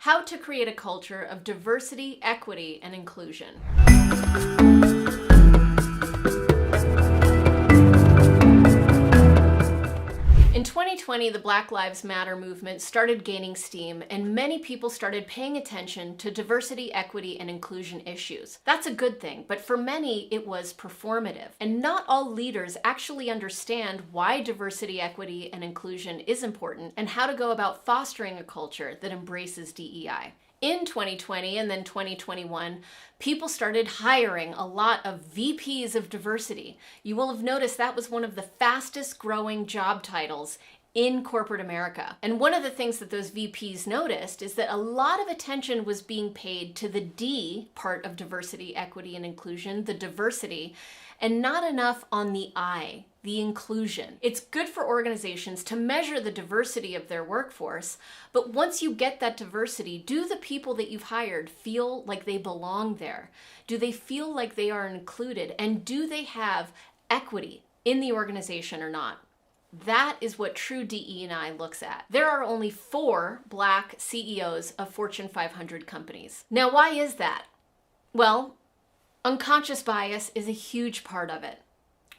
How to create a culture of diversity, equity, and inclusion. In 2020, the Black Lives Matter movement started gaining steam, and many people started paying attention to diversity, equity, and inclusion issues. That's a good thing, but for many, it was performative. And not all leaders actually understand why diversity, equity, and inclusion is important and how to go about fostering a culture that embraces DEI. In 2020 and then 2021, people started hiring a lot of VPs of diversity. You will have noticed that was one of the fastest growing job titles in corporate America. And one of the things that those VPs noticed is that a lot of attention was being paid to the D part of diversity, equity, and inclusion, the diversity, and not enough on the I, the inclusion. It's good for organizations to measure the diversity of their workforce, but once you get that diversity, do the people that you've hired feel like they belong there? Do they feel like they are included? And do they have equity in the organization or not? That is what true DE&I looks at. There are only 4 Black CEOs of Fortune 500 companies. Now, why is that? Well, unconscious bias is a huge part of it.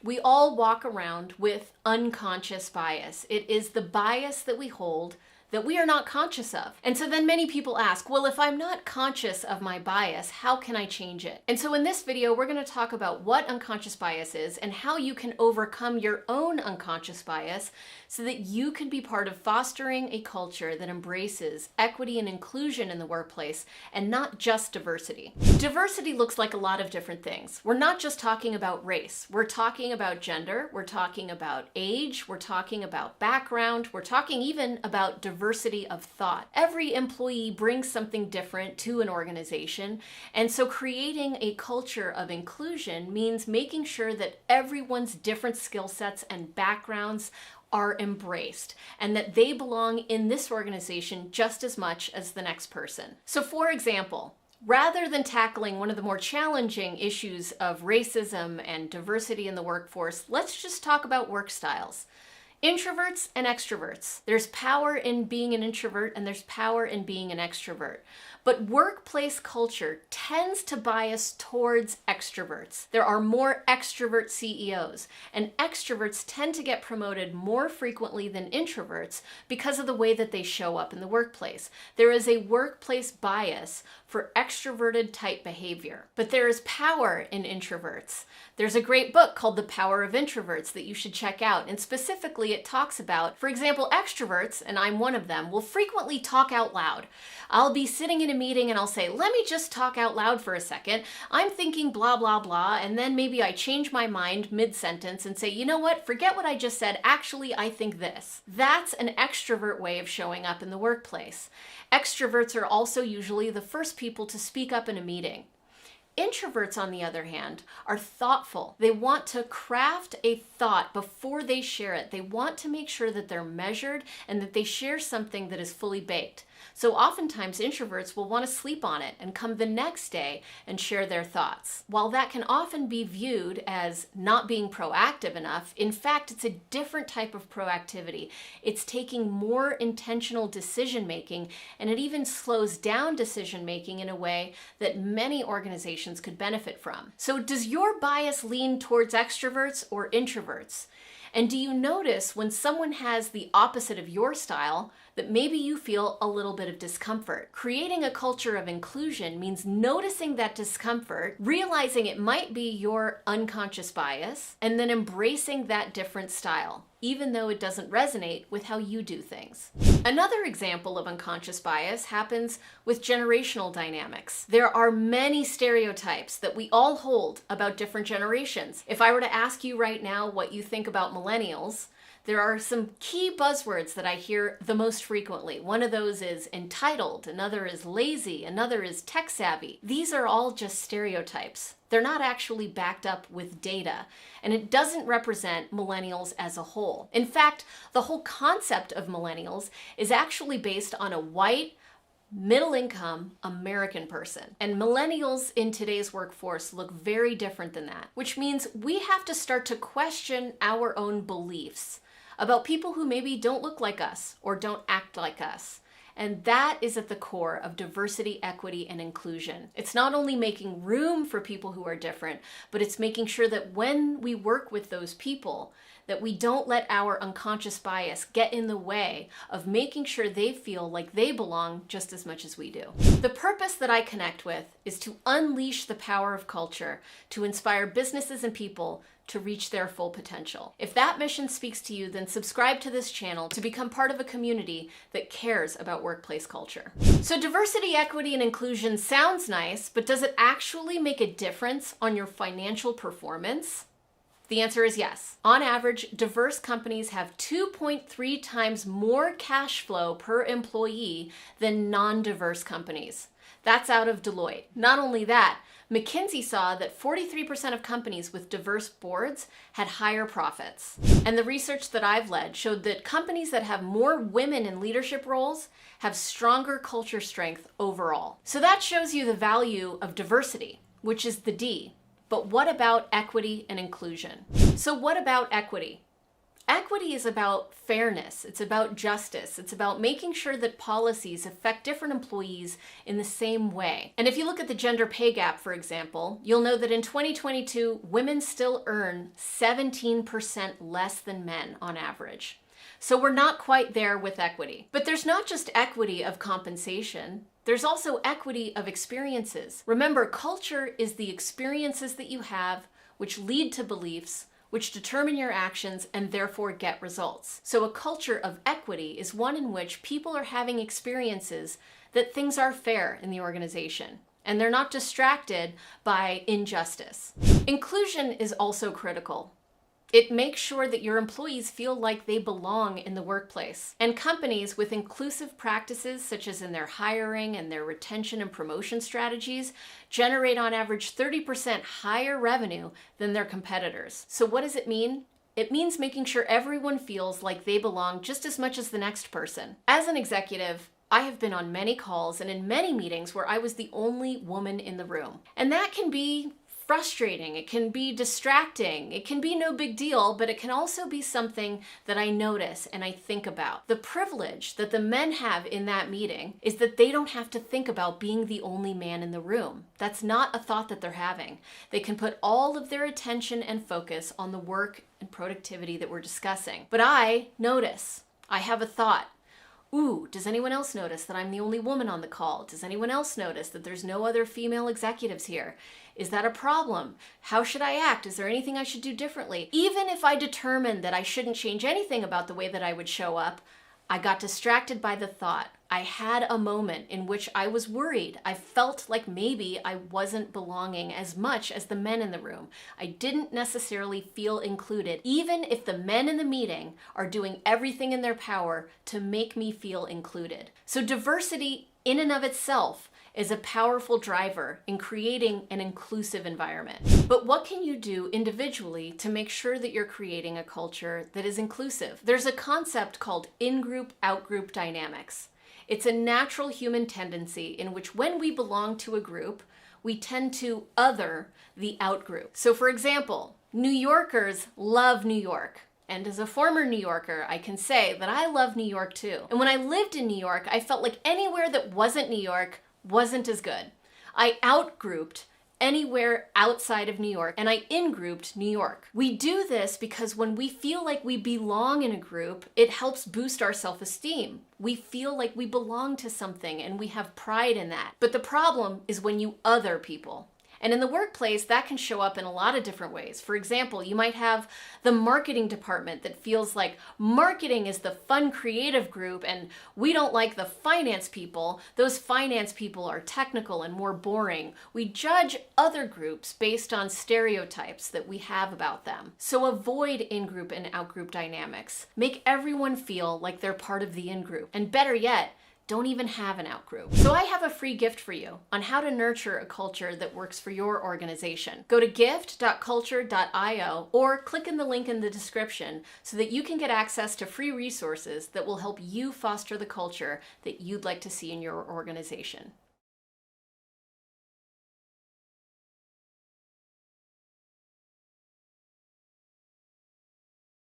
We all walk around with unconscious bias. It is the bias that we hold that we are not conscious of. And so then many people ask, well, if I'm not conscious of my bias, how can I change it? And so in this video, we're going to talk about what unconscious bias is and how you can overcome your own unconscious bias so that you can be part of fostering a culture that embraces equity and inclusion in the workplace and not just diversity. Diversity looks like a lot of different things. We're not just talking about race. We're talking about gender. We're talking about age. We're talking about background. We're talking even about diversity of thought. Every employee brings something different to an organization, and so creating a culture of inclusion means making sure that everyone's different skill sets and backgrounds are embraced and that they belong in this organization just as much as the next person. So for example, rather than tackling one of the more challenging issues of racism and diversity in the workforce, let's just talk about work styles. Introverts and extroverts. There's power in being an introvert and there's power in being an extrovert. But workplace culture tends to bias towards extroverts. There are more extrovert CEOs, and extroverts tend to get promoted more frequently than introverts because of the way that they show up in the workplace. There is a workplace bias for extroverted type behavior, but there is power in introverts. There's a great book called The Power of Introverts that you should check out, and specifically it talks about, for example, extroverts, and I'm one of them, will frequently talk out loud. I'll be sitting in a meeting and I'll say, let me just talk out loud for a second. I'm thinking blah, blah, blah, and then maybe I change my mind mid-sentence and say, you know what, forget what I just said, actually I think this. That's an extrovert way of showing up in the workplace. Extroverts are also usually the first people to speak up in a meeting. Introverts, on the other hand, are thoughtful. They want to craft a thought before they share it. They want to make sure that they're measured and that they share something that is fully baked. So oftentimes introverts will want to sleep on it and come the next day and share their thoughts. While that can often be viewed as not being proactive enough, in fact, it's a different type of proactivity. It's taking more intentional decision making, and it even slows down decision making in a way that many organizations could benefit from. So does your bias lean towards extroverts or introverts? And do you notice when someone has the opposite of your style that maybe you feel a little bit of discomfort? Creating a culture of inclusion means noticing that discomfort, realizing it might be your unconscious bias, and then embracing that different style, even though it doesn't resonate with how you do things. Another example of unconscious bias happens with generational dynamics. There are many stereotypes that we all hold about different generations. If I were to ask you right now what you think about millennials, there are some key buzzwords that I hear the most frequently. One of those is entitled, another is lazy, another is tech savvy. These are all just stereotypes. They're not actually backed up with data, and it doesn't represent millennials as a whole. In fact, the whole concept of millennials is actually based on a white, middle-income American person. And millennials in today's workforce look very different than that, which means we have to start to question our own beliefs about people who maybe don't look like us or don't act like us. And that is at the core of diversity, equity, and inclusion. It's not only making room for people who are different, but it's making sure that when we work with those people, that we don't let our unconscious bias get in the way of making sure they feel like they belong just as much as we do. The purpose that I connect with is to unleash the power of culture, to inspire businesses and people to reach their full potential. If that mission speaks to you, then subscribe to this channel to become part of a community that cares about workplace culture. So diversity, equity, and inclusion sounds nice, but does it actually make a difference on your financial performance? The answer is yes. On average, diverse companies have 2.3 times more cash flow per employee than non-diverse companies. That's out of Deloitte. Not only that, McKinsey saw that 43% of companies with diverse boards had higher profits. And the research that I've led showed that companies that have more women in leadership roles have stronger culture strength overall. So that shows you the value of diversity, which is the D. But what about equity and inclusion? So what about equity? Equity is about fairness, it's about justice, it's about making sure that policies affect different employees in the same way. And if you look at the gender pay gap, for example, you'll know that in 2022, women still earn 17% less than men on average. So we're not quite there with equity. But there's not just equity of compensation, there's also equity of experiences. Remember, culture is the experiences that you have which lead to beliefs, which determine your actions and therefore get results. So a culture of equity is one in which people are having experiences that things are fair in the organization and they're not distracted by injustice. Inclusion is also critical. It makes sure that your employees feel like they belong in the workplace. And companies with inclusive practices, such as in their hiring and their retention and promotion strategies, generate on average 30% higher revenue than their competitors. So what does it mean? It means making sure everyone feels like they belong just as much as the next person. As an executive, I have been on many calls and in many meetings where I was the only woman in the room. And that can be frustrating, it can be distracting, it can be no big deal, but it can also be something that I notice and I think about. The privilege that the men have in that meeting is that they don't have to think about being the only man in the room. That's not a thought that they're having. They can put all of their attention and focus on the work and productivity that we're discussing. But I notice, I have a thought. Ooh, does anyone else notice that I'm the only woman on the call? Does anyone else notice that there's no other female executives here? Is that a problem? How should I act? Is there anything I should do differently? Even if I determined that I shouldn't change anything about the way that I would show up, I got distracted by the thought. I had a moment in which I was worried. I felt like maybe I wasn't belonging as much as the men in the room. I didn't necessarily feel included, even if the men in the meeting are doing everything in their power to make me feel included. So diversity in and of itself is a powerful driver in creating an inclusive environment. But what can you do individually to make sure that you're creating a culture that is inclusive? There's a concept called in-group, out-group dynamics. It's a natural human tendency in which when we belong to a group, we tend to other the out-group. So for example, New Yorkers love New York. And as a former New Yorker, I can say that I love New York too. And when I lived in New York, I felt like anywhere that wasn't New York wasn't as good. I outgrouped anywhere outside of New York and I in-grouped New York. We do this because when we feel like we belong in a group, it helps boost our self-esteem. We feel like we belong to something and we have pride in that. But the problem is when you other people. And in the workplace, that can show up in a lot of different ways. For example, you might have the marketing department that feels like marketing is the fun, creative group, and we don't like the finance people. Those finance people are technical and more boring. We judge other groups based on stereotypes that we have about them. So avoid in-group and out-group dynamics. Make everyone feel like they're part of the in-group. And better yet, don't even have an out-group. So I have a free gift for you on how to nurture a culture that works for your organization. Go to gift.culture.io or click in the link in the description so that you can get access to free resources that will help you foster the culture that you'd like to see in your organization.